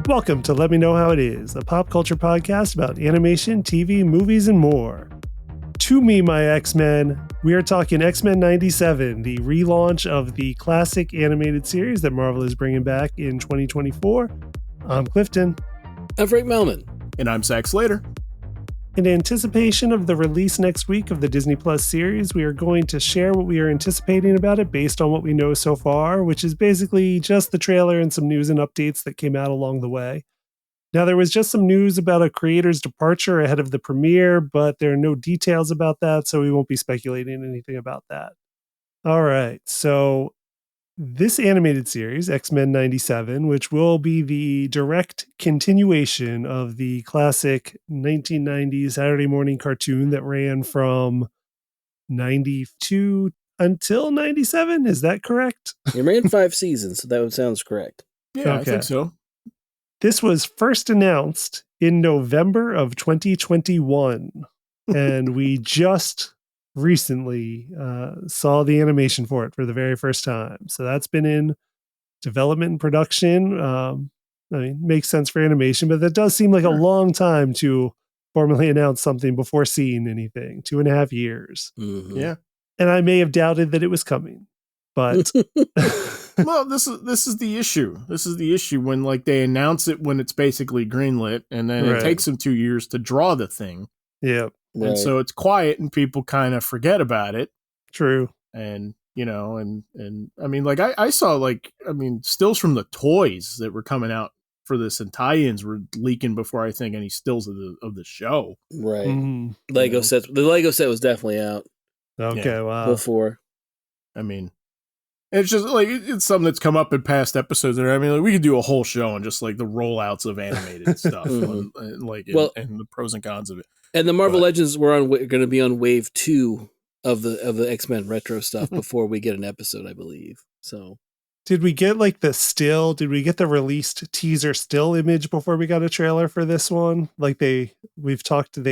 Welcome to Let Me Know How It Is, a pop culture podcast about animation, TV, movies, and more. To me, my X-Men, we are talking X-Men 97, the relaunch of the classic animated series that Marvel is bringing back in 2024. I'm Clifton. I'm Frank Melman. And I'm Zach Slater. In anticipation of the release next week of the Disney Plus series, we are going to share what we are anticipating about it based on what we know so far, which is basically just the trailer and some news and updates that came out along the way. Now, there was just some news about a creator's departure ahead of the premiere, but there are no details about that, so we won't be speculating anything about that. All right, so this animated series, X-Men 97, which will be the direct continuation of the classic 1990s Saturday morning cartoon that ran from 92 until 97. Is that correct? It ran 5 seasons, so that sounds correct. Yeah, Okay. I think so. This was first announced in November of 2021, and we just recently saw the animation for it for the very first time. So that's been in development and production. I mean, makes sense for animation, but that does seem like a long time to formally announce something before seeing anything. 2.5 years. Mm-hmm. Yeah. And I may have doubted that it was coming, but Well, this is the issue. This is the issue when like they announce it when it's basically greenlit, and then Right. it takes them 2 years to draw the thing. yeah, Right. And so it's quiet and people kind of forget about it. true. And, you know, and I mean, like I saw like, I mean, stills from the toys that were coming out for this and tie-ins were leaking before I think any stills of the show. Right. Mhm. Lego know. set. The Lego set was definitely out Okay, Yeah. wow. before. I mean, it's just like it's something that's come up in past episodes. And I mean, like, we could do a whole show on just like the rollouts of animated stuff, Mhm. and like Well- and the pros and cons of it. And the Marvel But- Legends were going to be on wave 2 of the X-Men retro stuff before we get an episode, I believe. So Did we get like did we get the released teaser still image before we got a trailer for this one? Like they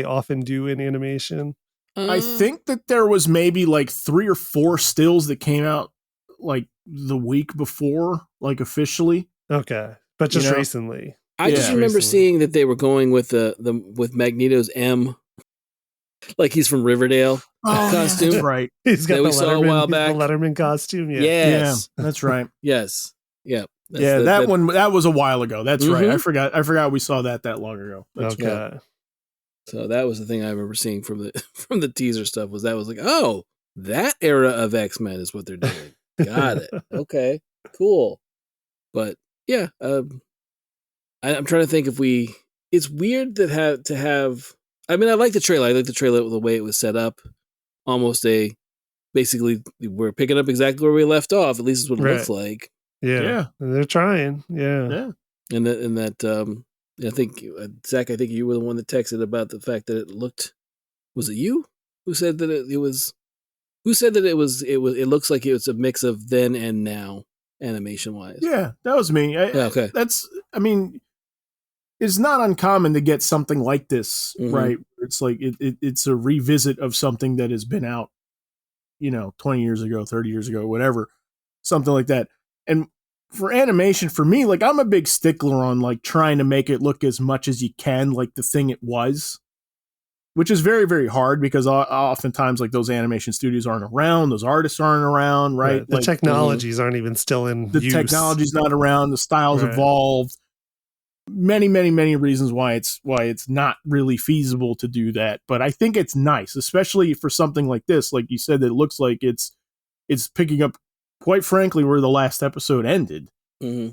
often do in animation. I think that there was maybe like 3 or 4 stills that came out like the week before, like officially. Okay. But just You know? recently. I just Yeah. remember Recently. seeing that they were going with with Magneto's M, like he's from Riverdale. Costume. That's right. He's got That the we saw a while Letterman, back. the Letterman costume. Yeah. Yes. Yeah, that's right. Yes. Yeah. That's Yeah, the- that was a while ago. That's right. I Mhm. forgot we saw that long ago. That's Okay. So that was the thing I remember seeing from the from the teaser stuff was like, oh, that era of X-Men is what they're doing. Got it. Okay, cool. But yeah, I'm trying to think if it's weird that to have. I mean, I like the trailer. I like the trailer the way it was set up. Almost basically we're picking up exactly where we left off. At least is what it Right. looks like. Yeah. Yeah. They're trying. Yeah. Yeah. And that I think Zach, I think you were the one that texted about the fact that it looked. Was it you who said that it was? Who said that it looks like it was a mix of then and now animation wise? Yeah, that was me. Okay. I mean, it's not uncommon to get something like this, Mhm. right? It's like it's a revisit of something that has been out, 20 years ago, 30 years ago, whatever, something like that. And for animation, for me, like I'm a big stickler on like trying to make it look as much as you can like the thing it was, which is very, very hard because oftentimes like those animation studios aren't around, those artists aren't around, right? The Like, technologies aren't even still in the use. technology's not around, the styles Right. evolved. Many, many, many reasons why it's not really feasible to do that. But I think it's nice, especially for something like this. Like you said, that it looks like it's picking up, quite frankly, where the last episode ended. Mm-hmm.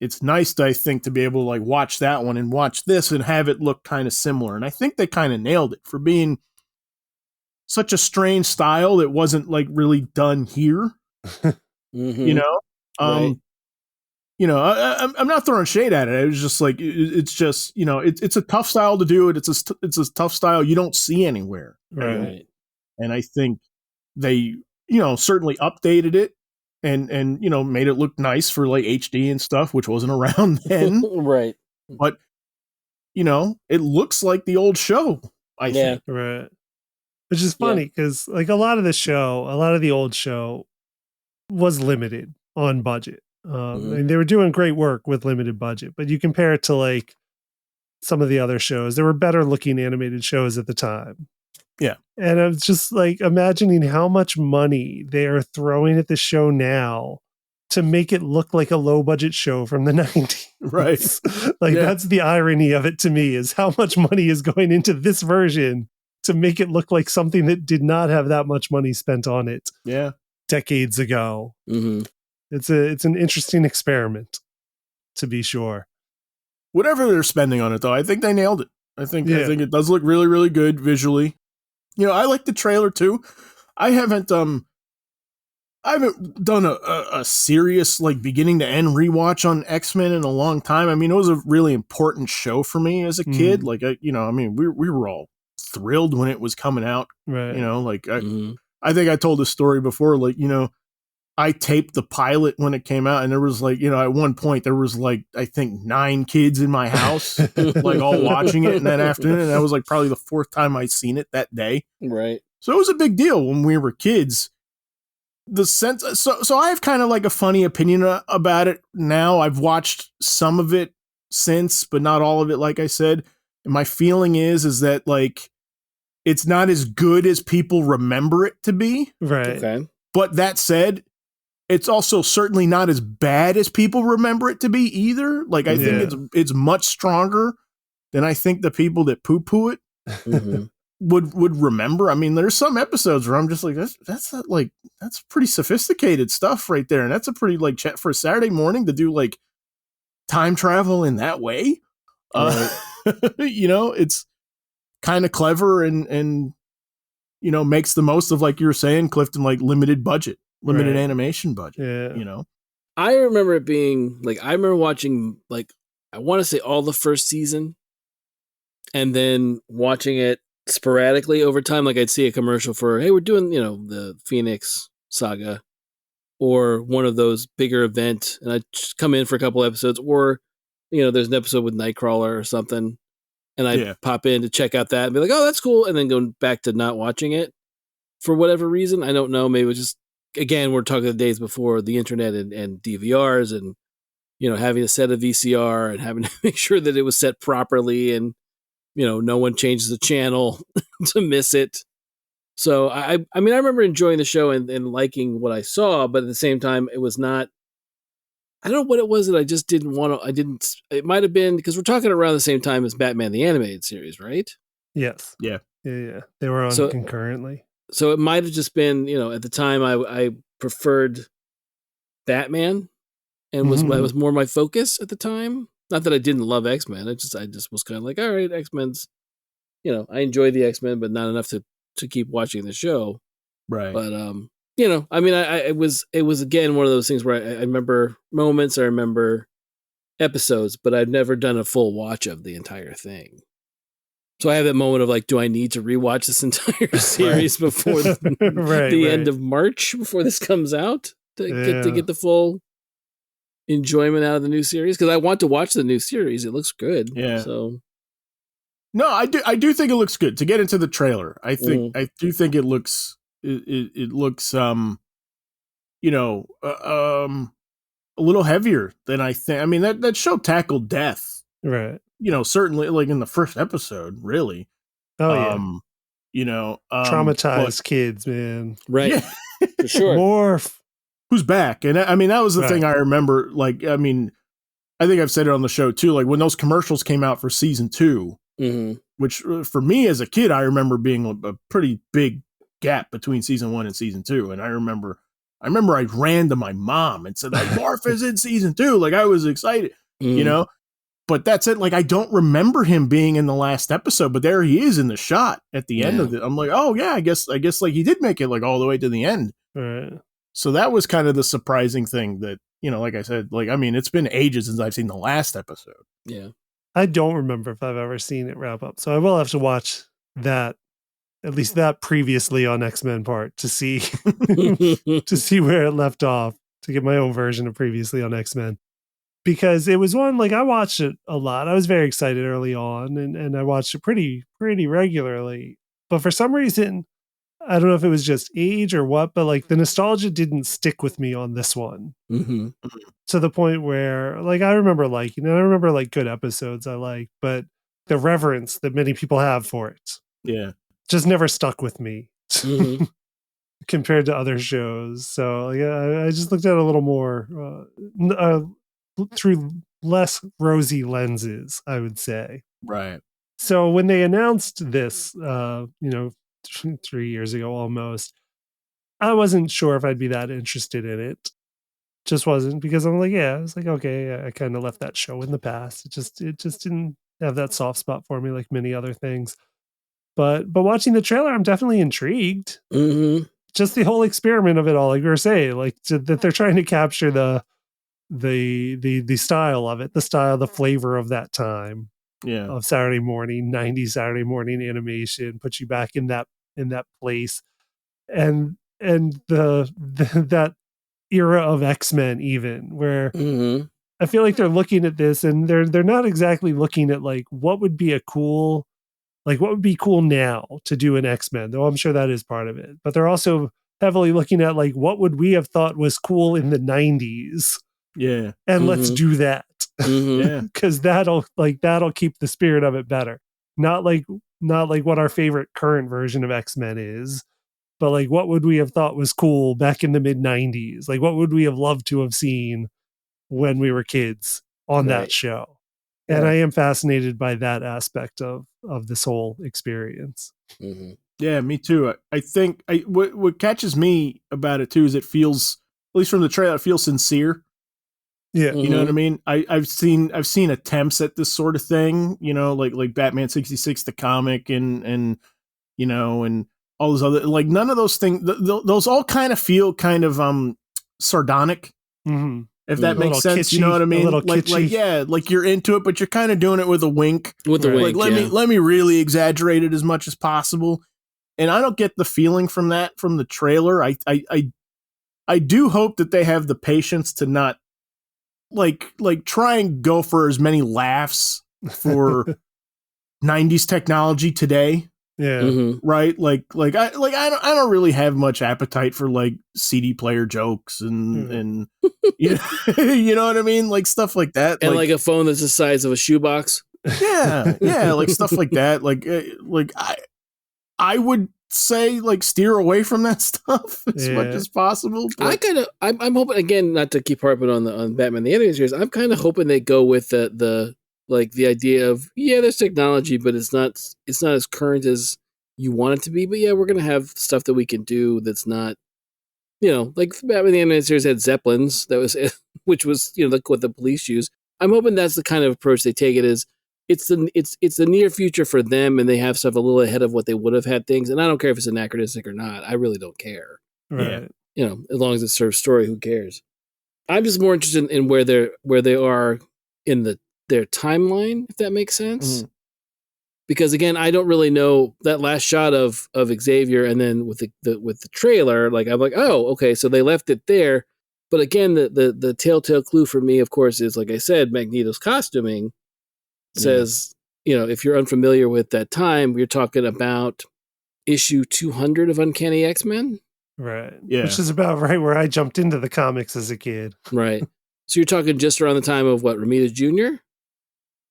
It's nice, I think, to be able to like watch that one and watch this and have it look kind of similar. And I think they kind of nailed it for being such a strange style that wasn't like really done here. Mm-hmm. You know, Right. I'm not throwing shade at it. It was just like it's just it's a tough style to do it. It's a tough style you don't see anywhere. Right. And I think they certainly updated it and made it look nice for like HD and stuff, which wasn't around then. Right. But it looks like the old show. I Yeah. think. Right. Which is funny because like a lot of the old show was limited on budget. I mean, they were doing great work with limited budget, but you compare it to like some of the other shows, there were better looking animated shows at the time. Yeah. And I was just like imagining how much money they are throwing at the show now to make it look like a low budget show from the 90s. Right. Like Yeah. that's the irony of it to me, is how much money is going into this version to make it look like something that did not have that much money spent on it. Yeah. Decades ago. Mm-hmm. It's an interesting experiment, to be sure. Whatever they're spending on it, though, I think they nailed it. I think it does look really, really good visually. You know, I like the trailer too. I haven't done a serious like beginning to end rewatch on X-Men in a long time. I mean, it was a really important show for me as a kid. Like, we were all thrilled when it was coming out. Right. You know, like I think I told a story before. Like, you know, I taped the pilot when it came out, and there was like, you know, at one point there was like, I think 9 kids in my house, like all watching it in that afternoon. And that was like probably the 4th time I'd seen it that day. Right. So it was a big deal when we were kids. The sense, so I have kind of like a funny opinion about it now. I've watched some of it since, but not all of it, like I said. And my feeling is that like, it's not as good as people remember it to be. Right. Okay. But that said, it's also certainly not as bad as people remember it to be either. Like, I think it's much stronger than I think the people that poo-poo it would remember. I mean, there's some episodes where I'm just like, that's not like, that's pretty sophisticated stuff right there. And that's a pretty like for a Saturday morning to do like time travel in that way. Right. You know, it's kind of clever and, you know, makes the most of, like you were saying, Clifton, like limited animation budget. Yeah. You know, I remember it being like, I remember watching like, I want to say all the first season and then watching it sporadically over time. Like I'd see a commercial for, hey, we're doing, you know, the Phoenix saga or one of those bigger event. And I'd just come in for a couple episodes, or, you know, there's an episode with Nightcrawler or something. And I'd pop in to check out that and be like, oh, that's cool. And then going back to not watching it for whatever reason. I don't know. Maybe it was just, again, we're talking the days before the internet and DVRs and, you know, having to set a VCR and having to make sure that it was set properly and, you know, no one changes the channel to miss it. So I mean, I remember enjoying the show and liking what I saw, but at the same time, it was not, I don't know what it was that I just didn't want to, it might have been because we're talking around the same time as Batman, the animated series, right? Yes. Yeah. Yeah. They were on concurrently. So it might have just been, you know, at the time I preferred Batman and that was more my focus at the time. Not that I didn't love X-Men. I just was kind of like, all right, X-Men's, you know, I enjoy the X-Men, but not enough to keep watching the show. Right. But, you know, I mean, it was again, one of those things where I remember moments, I remember episodes, but I've never done a full watch of the entire thing. So I have that moment of like, do I need to rewatch this entire series before the end of March before this comes out to get the full enjoyment out of the new series? Because I want to watch the new series. It looks good. Yeah. So no, I do think it looks good. To get into the trailer, I do think it looks it looks you know a little heavier than I think. I mean, that show tackled death. Right. You know, certainly like in the first episode, really. Oh yeah. You know, traumatized kids, man. Right. Yeah. For sure. Morph. Who's back? And I mean, that was the thing I remember. Like, I mean, I think I've said it on the show too. Like when those commercials came out for season 2, which for me as a kid, I remember being a pretty big gap between season 1 and season 2. And I remember I ran to my mom and said, like, Morph is in season 2. Like I was excited, you know. But that's it. Like, I don't remember him being in the last episode, but there he is in the shot at the end of it. I'm like, oh yeah, I guess like he did make it like all the way to the end. Right. So that was kind of the surprising thing that, you know, like I said, like, I mean, it's been ages since I've seen the last episode. Yeah. I don't remember if I've ever seen it wrap up. So I will have to watch that, at least that previously on X-Men part to see, to see where it left off, to get my own version of previously on X-Men. Because it was one, like I watched it a lot. I was very excited early on and I watched it pretty regularly. But for some reason, I don't know if it was just age or what, but like the nostalgia didn't stick with me on this one. Mm-hmm. To the point where like I remember like good episodes I like, but the reverence that many people have for it just never stuck with me. Mm-hmm. Compared to other shows. So yeah, I just looked at it a little more through less rosy lenses, I would say. Right. So when they announced this, 3 years ago almost, I wasn't sure if I'd be that interested in it. Just wasn't, because I'm like, yeah, I was like, okay, I kind of left that show in the past. It just didn't have that soft spot for me like many other things. But watching the trailer, I'm definitely intrigued. Mm-hmm. Just the whole experiment of it all, like we were saying, like that they're trying to capture the style of it, the flavor of that time, of Saturday morning, 90s Saturday morning animation, put you back in that place, and that era of X-Men, even where I feel like they're looking at this and they're not exactly looking at like what would be cool now to do in X-Men, though I'm sure that is part of it. But they're also heavily looking at like what would we have thought was cool in the 90s. Yeah. And let's do that. Yeah. Because that'll keep the spirit of it better. Not like what our favorite current version of X-Men is, but like what would we have thought was cool back in the mid 90s? Like what would we have loved to have seen when we were kids on that show? And I am fascinated by that aspect of this whole experience. Mm-hmm. Yeah, me too. I think what catches me about it too is it feels, at least from the trailer, it feels sincere. Yeah, you know what I mean. I've seen attempts at this sort of thing. You know, like Batman 66, the comic, and all those other, like, none of those things. Those all kind of feel kind of sardonic. Mm-hmm. If that makes sense, kitschy, you know what I mean? Like you're into it, but you're kind of doing it with a wink. With the wink, let me really exaggerate it as much as possible. And I don't get the feeling from the trailer. I do hope that they have the patience to not like try and go for as many laughs for 90s technology today. Yeah. Mm-hmm. Right. I don't really have much appetite for like CD player jokes and you know what I mean? Like stuff like that. And like a phone that's the size of a shoebox. Yeah. Yeah. Like stuff like that. Like I would say like steer away from that stuff as much as possible. But I'm hoping, again, not to keep harping on Batman the Animated Series, I'm kind of hoping they go with the idea of, there's technology, but it's not as current as you want it to be. But yeah, we're gonna have stuff that we can do that's not, like Batman the Animated Series had Zeppelins, which was like what the police use. I'm hoping that's the kind of approach they take. It is. It's the near future for them, and they have stuff a little ahead of what they would have had things. And I don't care if it's anachronistic or not. I really don't care. Right. As long as it serves story, who cares? I'm just more interested in where they are in their timeline, if that makes sense. Mm-hmm. Because again, I don't really know that last shot of Xavier, and then with the trailer, like I'm like, oh, okay, so they left it there. But again, the telltale clue for me, of course, is, like I said, Magneto's costuming says, if you're unfamiliar with that time, you're talking about issue 200 of Uncanny X-Men. Right. Yeah. Which is about right where I jumped into the comics as a kid. Right. So you're talking just around the time of what, Romita Jr.?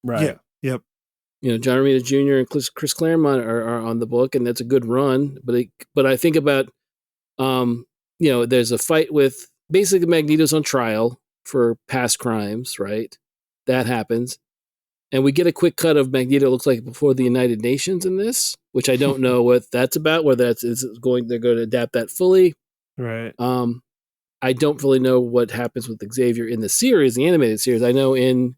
Right. Yeah. Yep. John Romita Jr. and Chris Claremont are on the book, and that's a good run. But I think about, there's a fight with, basically Magneto's on trial for past crimes, right? That happens. And we get a quick cut of Magneto looks like before the United Nations in this, which I don't know what that's about, whether they're going to adapt that fully. Right. I don't really know what happens with Xavier in the series, the animated series. I know in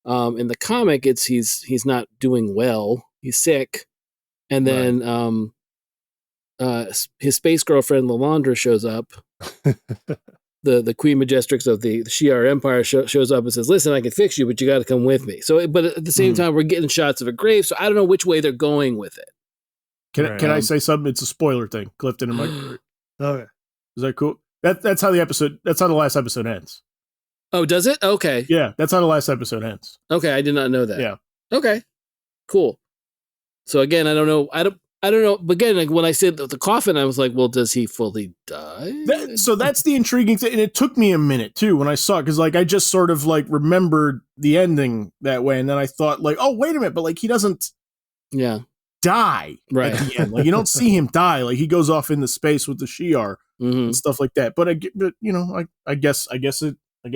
the comic, he's not doing well. He's sick. And then his space girlfriend, Lalandra, shows up. The Queen Majestrix of the Shi'ar Empire shows up and says, listen, I can fix you, but you got to come with me. So, but at the same time, we're getting shots of a grave. So I don't know which way they're going with it. Can I say something? It's a spoiler thing. Clifton and Mike. Okay. Is that cool? That's how the last episode ends. Oh, does it? Okay. Yeah. That's how the last episode ends. Okay. I did not know that. Yeah. Okay. Cool. So again, I don't know. I don't know. But again, like when I said the coffin, I was like, well, does he fully die? So that's the intriguing thing. And it took me a minute too when I saw it, because like I just sort of like remembered the ending that way. And then I thought like, oh, wait a minute. But like he doesn't die right at the end. Like you don't see him die. Like he goes off into space with the Shi'ar and stuff like that. But I guess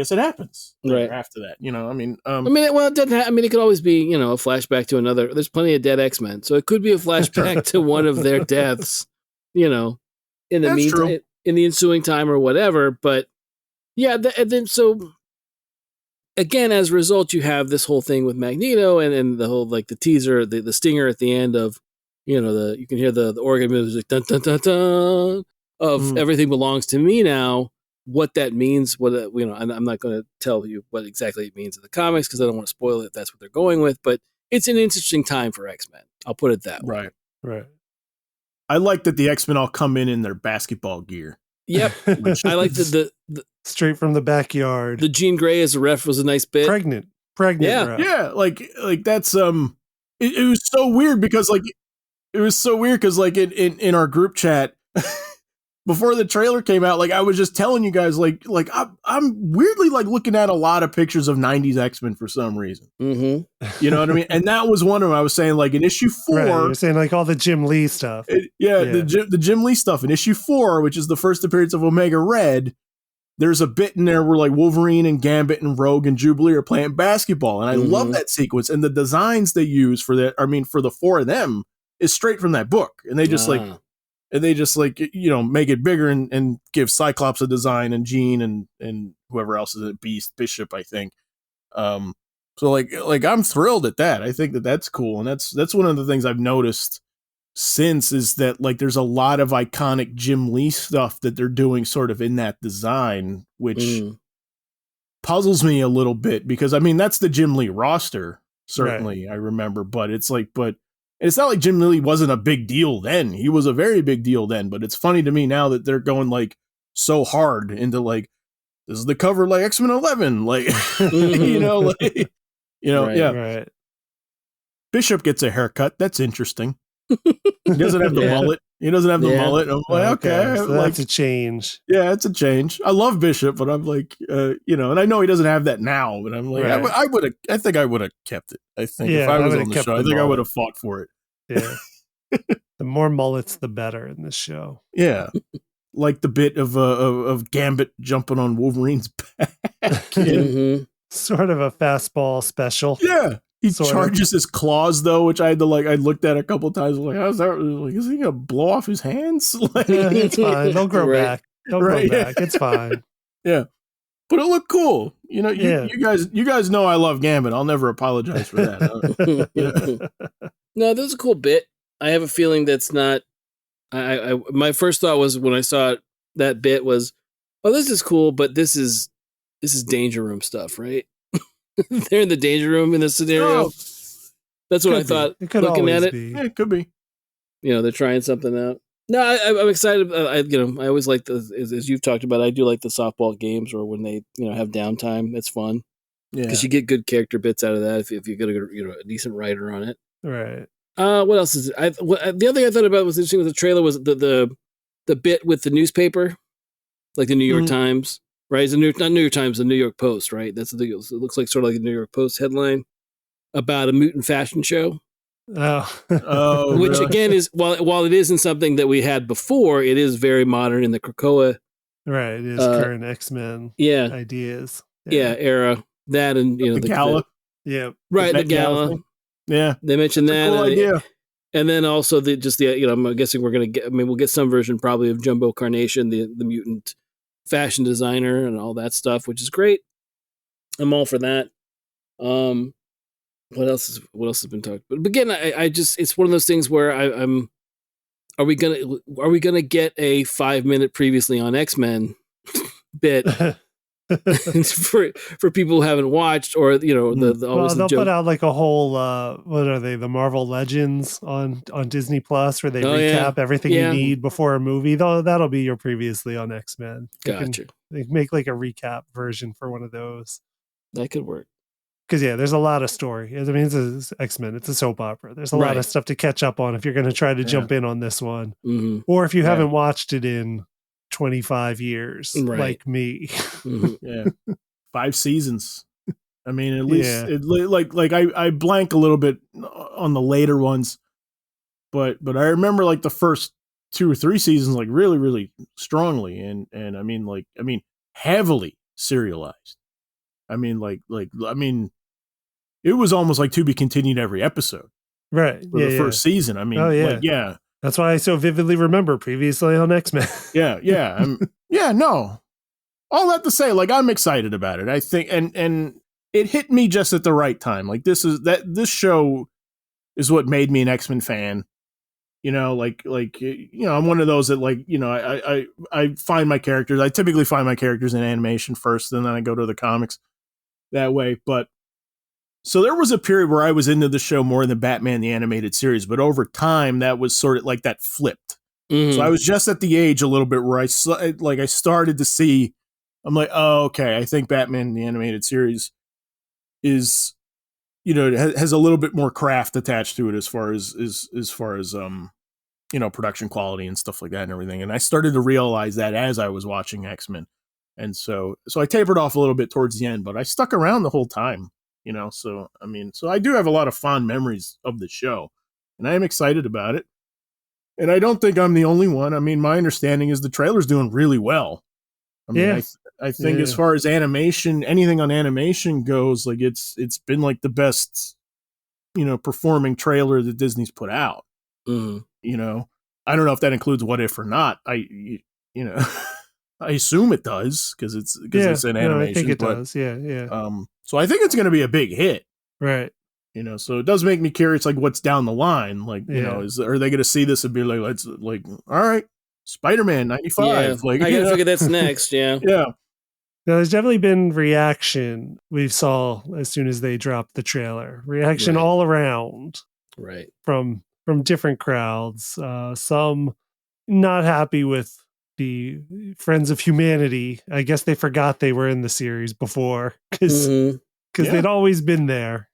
it happens right after that. I mean, well, it doesn't. It could always be, a flashback to another. There's plenty of dead X-Men, so it could be a flashback to one of their deaths. In the meantime, in the ensuing time or whatever. But yeah, and then so again, as a result, you have this whole thing with Magneto and the whole like the teaser, the stinger at the end of, you can hear the organ music, dun dun dun dun, of everything belongs to me now. What that means, I'm not going to tell you what exactly it means in the comics because I don't want to spoil it if that's what they're going with. But it's an interesting time for X-Men. I'll put it that way. Right. I like that the X-Men all come in their basketball gear. Yep. I like the straight from the backyard. The Jean Grey as a ref was a nice bit. Pregnant. Yeah. Ref. Yeah. Like that's, it was so weird because like in our group chat, before the trailer came out, like I was just telling you guys, like I'm weirdly like looking at a lot of pictures of 90s X-Men for some reason. Mm-hmm. You know what I mean? And that was one of them. I was saying like in issue 4, you're saying like all the Jim Lee stuff. The Jim Lee stuff in issue 4, which is the first appearance of Omega Red. There's a bit in there where like Wolverine and Gambit and Rogue and Jubilee are playing basketball, and I love that sequence. And the designs they use for that, for the 4 of them, is straight from that book, and they just make it bigger and give Cyclops a design and Jean and whoever else is it, Beast, Bishop, I think. So like I'm thrilled at that. I think that's cool. And that's one of the things I've noticed since is that like there's a lot of iconic Jim Lee stuff that they're doing sort of in that design, which puzzles me a little bit because that's the Jim Lee roster, certainly. Right. I remember, but it's not like Jim Lee wasn't a big deal then. He was a very big deal then, but it's funny to me now that they're going like so hard into like, this is the cover like X-Men 11, like, Right. Bishop gets a haircut. That's interesting. He doesn't have the mullet. He doesn't have the mullet. I'm like, okay. So that's a change. Yeah, it's a change. I love Bishop, but I'm like, and I know he doesn't have that now, but I'm like, right. I think I would have kept it. I think if I was on the show, I think I would have fought for it. Yeah. The more mullets, the better in this show. Yeah. Like the bit of Gambit jumping on Wolverine's back. Sort of a fastball special. Yeah. He charges his claws though, which I looked at a couple of times. Like, how's that? Like, is he gonna blow off his hands? Like, it's fine. They'll grow back. They'll grow back. It's fine. Yeah. But it looked cool. You guys know I love Gambit. I'll never apologize for that. No, this is a cool bit. I have a feeling that's not. My first thought was when I saw that bit was, oh, this is cool, but this is Danger Room stuff, right? They're in the Danger Room in this scenario. Oh, that's what I thought. Looking at it, yeah, it could be. They're trying something out. No, I'm excited. I always like as you've talked about. I do like the softball games or when they have downtime. It's fun because you get good character bits out of that if you get a decent writer on it. Right. What else is it? The other thing I thought about was interesting with the trailer was the bit with the newspaper, like the New York Times, right? It's not New York Times, the New York Post, right? That's the thing. It looks like sort of like a New York Post headline about a mutant fashion show. Oh, which really? Again is while it isn't something that we had before, it is very modern in the Krakoa. Right, it is current X-Men ideas. Yeah, era. That and the gala. Right, the gala. Yeah, they mentioned that. Cool idea. And then also I'm guessing we're gonna get. We'll get some version probably of Jumbo Carnation, the mutant fashion designer, and all that stuff, which is great. I'm all for that. What else has been talked about? But again, I just it's one of those things where I'm. Are we gonna get a 5-minute previously on X-Men bit? for people who haven't watched, or they'll put out like a whole what are they, the Marvel Legends on Disney Plus, where they recap everything you need before a movie. That'll be your previously on X-Men. Gotcha. They make like a recap version for one of those. That could work. Because there's a lot of story. I mean, it's X-Men. It's a soap opera. There's a lot Right. of stuff to catch up on if you're going to try to jump in on this one, or if you Yeah. haven't watched it in 25 years, Right. like me. Yeah, 5 seasons. I mean, at least I blank a little bit on the later ones, but I remember like the first 2 or 3 seasons like really really strongly, and I mean heavily serialized. I mean, it was almost like to be continued every episode. Right. For the first season. I mean, That's why I so vividly remember previously on X-Men. No. All that to say, like, I'm excited about it. I think, and it hit me just at the right time. Like, this show is what made me an X-Men fan. You know, I'm one of those that I find my characters. I typically find my characters in animation first, and then I go to the comics that way. But so there was a period where I was into the show more than Batman the Animated Series, but over time that was sort of like that flipped. So I was just at the age a little bit where I started to see, I'm like, oh, okay, I think Batman the Animated Series is, it has a little bit more craft attached to it as far as production quality and stuff like that and everything. And I started to realize that as I was watching X-Men. And so I tapered off a little bit towards the end, but I stuck around the whole time. So I do have a lot of fond memories of the show, and I am excited about it. And I don't think I'm the only one. I mean, my understanding is the trailer's doing really well. I mean, I think as far as animation, anything on animation goes, like it's been like the best, performing trailer that Disney's put out. I don't know if that includes What If or not. I assume it does because it's an animation. I think it does. Yeah. So I think it's going to be a big hit. Right. So it does make me curious, like what's down the line. Like, are they going to see this and be like, all right, Spider-Man 95. Yeah, like, I got to figure that's next. Yeah. Yeah. Now, there's definitely been reaction we saw as soon as they dropped the trailer. Reaction all around. Right. From different crowds. Some not happy with the Friends of Humanity. I guess they forgot they were in the series before because they'd always been there,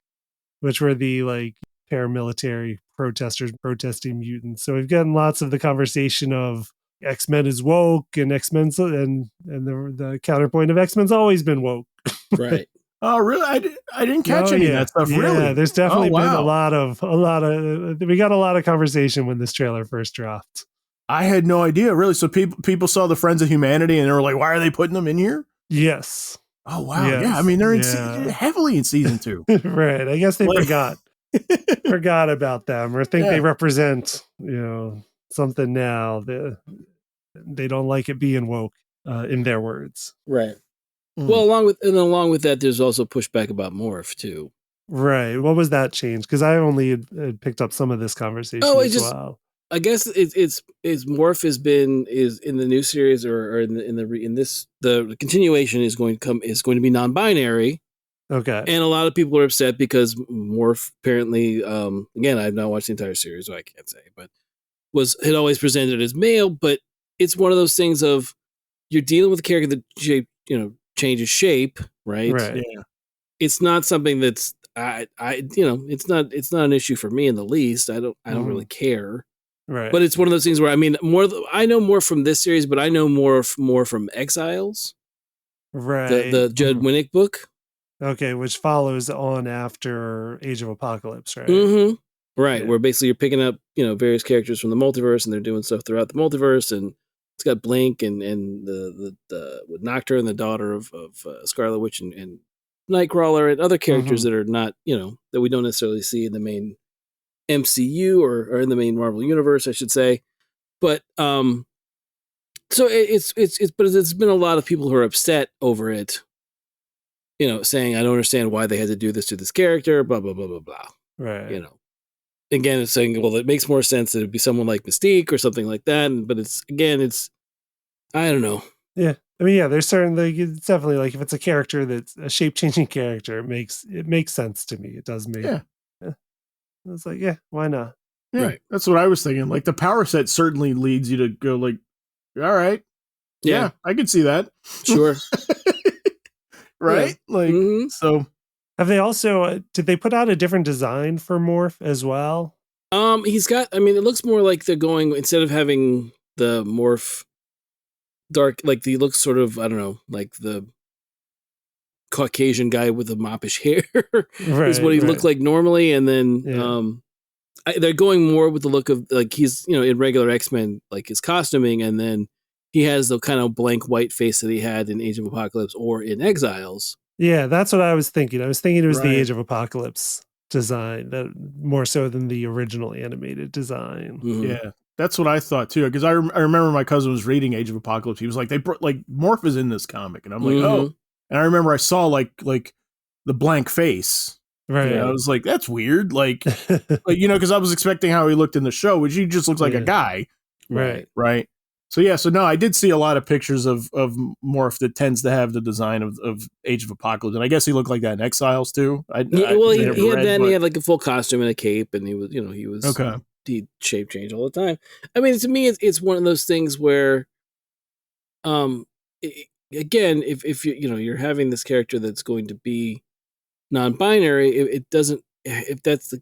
which were the paramilitary protesters protesting mutants. So we've gotten lots of the conversation of X-Men is woke and X-Men's and the counterpoint of X-Men's always been woke. Right. Oh, really? I didn't catch any of that stuff. Really? Yeah, there's definitely been a lot of. We got a lot of conversation when this trailer first dropped. I had no idea, really. So people saw the Friends of Humanity and they were like, "Why are they putting them in here?" Yes. Oh wow! Yes. Yeah, I mean they're heavily in season 2. Right. I guess they forgot about them, or think they represent something now. They don't like it being woke, in their words. Right. Well, along with that, there's also pushback about Morph too. Right. What was that change? Because I only had picked up some of this conversation as well. I guess it's Morph is in the new series or in this the continuation is going to be non-binary. Okay. And a lot of people are upset because Morph apparently again I've not watched the entire series, so I can't say, but had always presented as male, but it's one of those things of you're dealing with a character that changes shape, right? Right. Yeah. It's not something that's it's not an issue for me in the least. I don't really care. Right. But it's one of those things where I know more from this series, but I know more from Exiles. Right. The Judd Winnick book. Okay, which follows on after Age of Apocalypse, right? Mm-hmm. Right, where basically you're picking up, various characters from the multiverse and they're doing stuff throughout the multiverse, and it's got Blink and the Nocturne, the daughter of Scarlet Witch and Nightcrawler and other characters that are not, that we don't necessarily see in the main MCU or in the main Marvel universe, I should say. But so it's been a lot of people who are upset over it, saying I don't understand why they had to do this to this character, blah blah blah blah blah. Right. Again, it's saying, well, it makes more sense that it'd be someone like Mystique or something like that. But it's I don't know. Yeah. I mean, yeah, there's certainly, it's definitely like if it's a character that's a shape changing character, it makes sense to me. It does make. Yeah. It's like, why not? Yeah, right. That's what I was thinking. Like the power set certainly leads you to go like, all right. Yeah, I could see that. Sure. Right? Yeah. Like, so Have they also did they put out a different design for Morph as well? He's got. I mean, it looks more like they're going instead of having the Morph dark, like he looks sort of, I don't know, like the Caucasian guy with the moppish hair is what he looked like normally, and then they're going more with the look of like he's in regular X-Men, like his costuming, and then he has the kind of blank white face that he had in Age of Apocalypse or in Exiles. Yeah, that's what I was thinking. I was thinking it was the Age of Apocalypse design, that more so than the original animated design. Mm-hmm. Yeah, that's what I thought too. Because I remember my cousin was reading Age of Apocalypse. He was like, Morph is in this comic, and I'm like, oh. And I remember I saw like the blank face. Right. I was like, that's weird. Like because I was expecting how he looked in the show, which he just looks like a guy. Right. Right. So no, I did see a lot of pictures of Morph that tends to have the design of Age of Apocalypse, and I guess he looked like that in Exiles too. He had that. He had like a full costume and a cape, and he was okay. He shape change all the time. I mean, to me, it's one of those things where, again, if you're having this character that's going to be non-binary, it doesn't. If that's the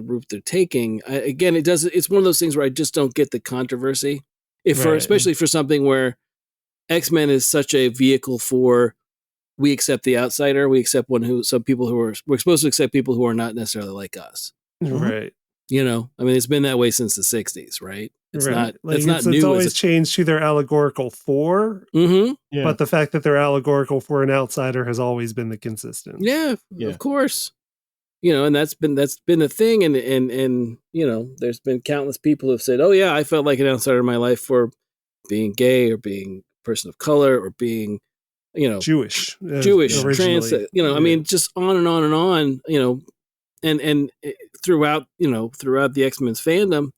route they're taking, again, it doesn't. It's one of those things where I just don't get the controversy. Especially for something where X-Men is such a vehicle for, we accept the outsider, we accept we're supposed to accept people who are not necessarily like us. Right. I mean, it's been that way since the 60s, right? It's not new. It's always changed who they're allegorical for, but the fact that they're allegorical for an outsider has always been the consistent. Yeah, of course. And that's been a thing, and there's been countless people who have said, "Oh yeah, I felt like an outsider in my life for being gay or being a person of color or being, Jewish, trans." I mean, just on and on and on. And throughout the X-Men's fandom,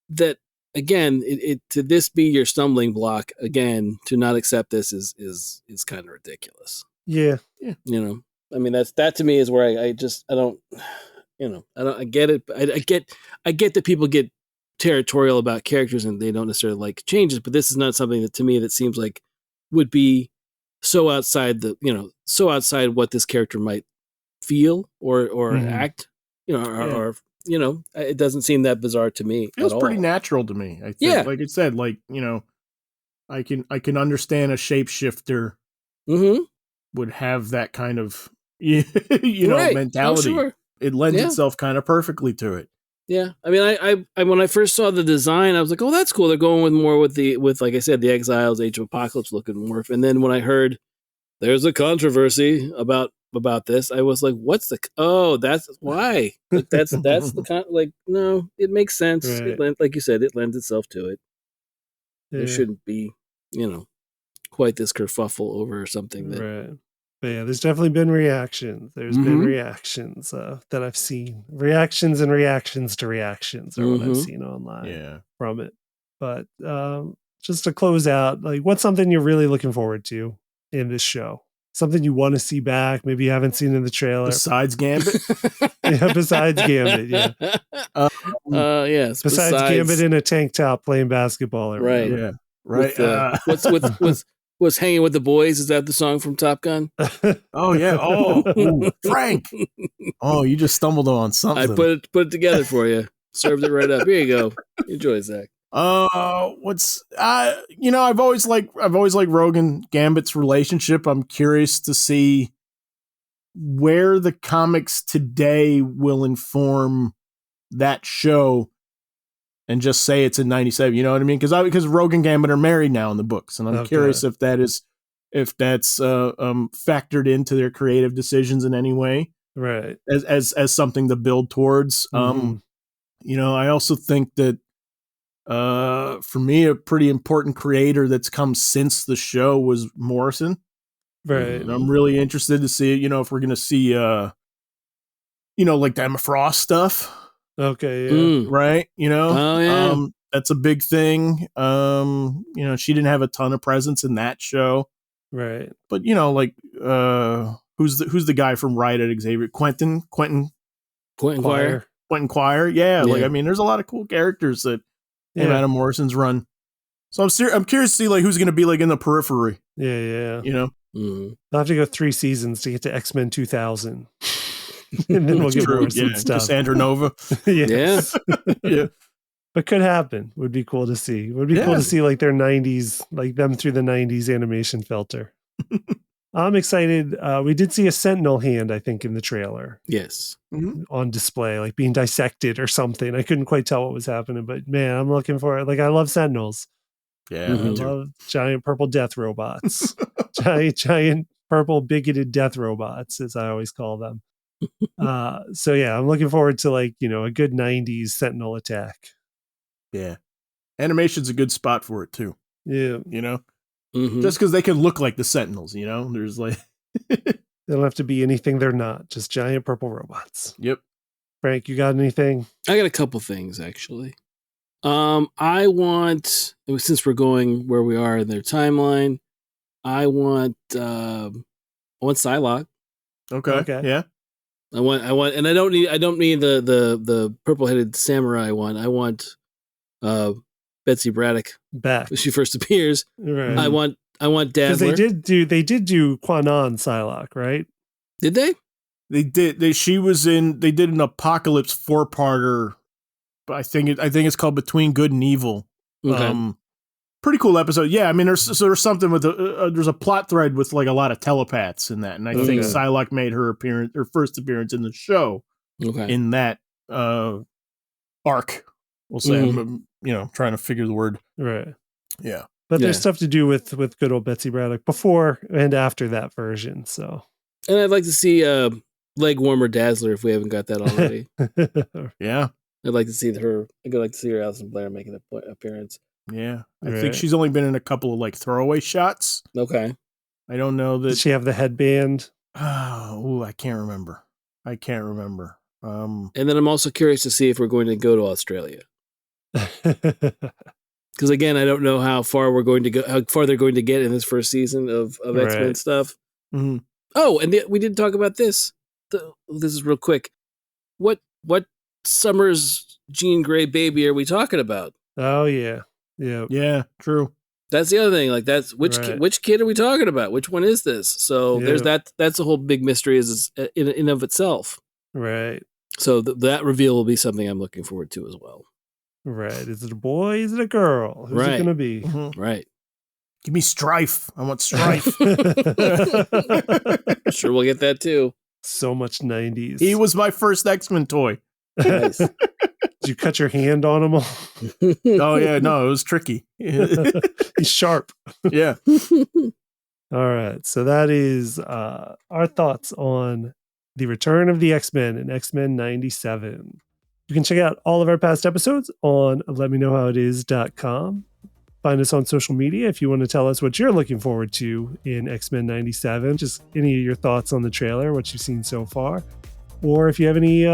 that again, it to this be your stumbling block again to not accept this is kind of ridiculous. Yeah. I mean, that to me is where I get it. I get that people get territorial about characters and they don't necessarily like changes, but this is not something that to me that seems like would be so outside what this character might feel or act, or it doesn't seem that bizarre to me. Feels pretty natural to me. I think. Yeah, like I said, I can understand a shapeshifter would have that kind of mentality. Oh, sure. It lends itself kind of perfectly to it. Yeah, I mean, I when I first saw the design, I was like, oh, that's cool. They're going with like I said, the Exiles, Age of Apocalypse looking Morph. And then when I heard there's a controversy about this, I was like, what's that's why. Like, that's the no, it makes sense. Right. Like you said, it lends itself to it. Yeah. There shouldn't be, quite this kerfuffle over something that. Right. But yeah, there's definitely been reactions. There's been reactions that I've seen. Reactions and reactions to reactions are what I've seen online from it. But just to close out, like, what's something you're really looking forward to in this show? Something you want to see back, maybe you haven't seen in the trailer. Besides Gambit? Besides Gambit, yeah. Yes. Besides Gambit in a tank top playing basketball. Right. Yeah. Right. What's hanging with the boys? Is that the song from Top Gun? Oh yeah. Oh, Frank. Oh, you just stumbled on something. I put it together for you. Served it right up. Here you go. Enjoy, Zach. I've always liked Rogue and Gambit's relationship. I'm curious to see where the comics today will inform that show. And just say it's in 97, you know what I mean? Because Rogue and Gambit are married now in the books, and I'm curious if that's factored into their creative decisions in any way, right? As something to build towards. I also think that for me, a pretty important creator that's come since the show was Morrison, right? And I'm really interested to see, if we're gonna see, like the Emma Frost stuff. Okay, yeah. Right, Oh, yeah. That's a big thing. She didn't have a ton of presence in that show, right? But who's the guy from Riot at Xavier? Quentin Quire. Quentin Quire, yeah. Like, I mean, there's a lot of cool characters that Adam Morrison's run. So I'm curious to see like who's going to be like in the periphery. Yeah. Mhm. They'll have to go 3 seasons to get to X-Men 2000. And then we'll get True, Morrison yeah, stuff. Cassandra Nova. Yes. Yeah. But could happen. Would be cool to see. Would be cool Yeah. to see like their 90s, like them through the 90s animation filter. I'm excited. We did see a Sentinel hand, I think, in the trailer Yes. on display, like being dissected or something. I couldn't quite tell what was happening, but man, I'm looking for it. Like, I love Sentinels. Yeah, Mhm. I me too. love giant purple death robots. giant purple bigoted death robots, as I always call them. So yeah, I'm looking forward to like, a good 90s Sentinel attack. Yeah. Animation's a good spot for it too, Yeah. Mhm. Just because they can look like the Sentinels, there's like They don't have to be anything they're not, just giant purple robots. Yep. Frank, you got anything? I got a couple things actually. I want, since we're going where we are in their timeline, I want Psylocke. Okay. Yeah. I want, and I don't need the purple headed samurai one. I want Betsy Braddock Back. when she first appears. Right. I want Because Dazzler. they did do Kwanon Psylocke, right? Did they? They did. They did an Apocalypse 4-parter. But I think it's called Between Good and Evil. Okay. Pretty cool episode. Yeah, I mean, there's something with there's a plot thread with like a lot of telepaths in that, and I think Okay. Psylocke made her first appearance in the show Okay. in that arc. We'll say, I'm trying to figure the word. Right. Yeah. But there's Yeah. stuff to do with good old Betsy Braddock before and after that version. So And I'd like to see leg warmer Dazzler if we haven't got that already. Yeah. I'd like to see her. I'd like to see her Alison Blair making an appearance. Yeah. I Right. think she's only been in a couple of like throwaway shots. Okay. I don't know Did that. she have the headband? I can't remember. And then I'm also curious to see if we're going to go to Australia. Because again, I don't know how far we're going to go, how far they're going to get in this first season of X-Men Right. stuff. Mhm. Oh, and we didn't talk about this. This is real quick. What Summers Jean Grey baby are we talking about? Oh yeah. Yeah. Yeah, true. That's the other thing. Like, that's which Right. which kid are we talking about? Which one is this? So there's Yeah. that. That's a whole big mystery in and of itself. Right. So that reveal will be something I'm looking forward to as well. Right. Is it a boy? Is it a girl? Who's it Right. gonna be? Mhm. Right. Give me Strife. I want Strife. Sure, we'll get that too. So much 90s. He was my first X-Men toy. Nice. Did you cut your hand on him? Oh yeah, no, it was tricky. He's sharp. Yeah. All right. So that is our thoughts on the return of the X-Men in X-Men 97. You can check out all of our past episodes on letmeknowhowitis.com. Find us on social media if you want to tell us what you're looking forward to in X-Men 97. Just any of your thoughts on the trailer, what you've seen so far. Or if you have any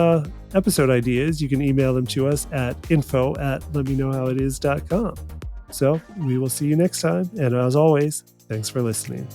episode ideas, you can email them to us at info@letmeknowhowitis.com. So we will see you next time. And as always, thanks for listening.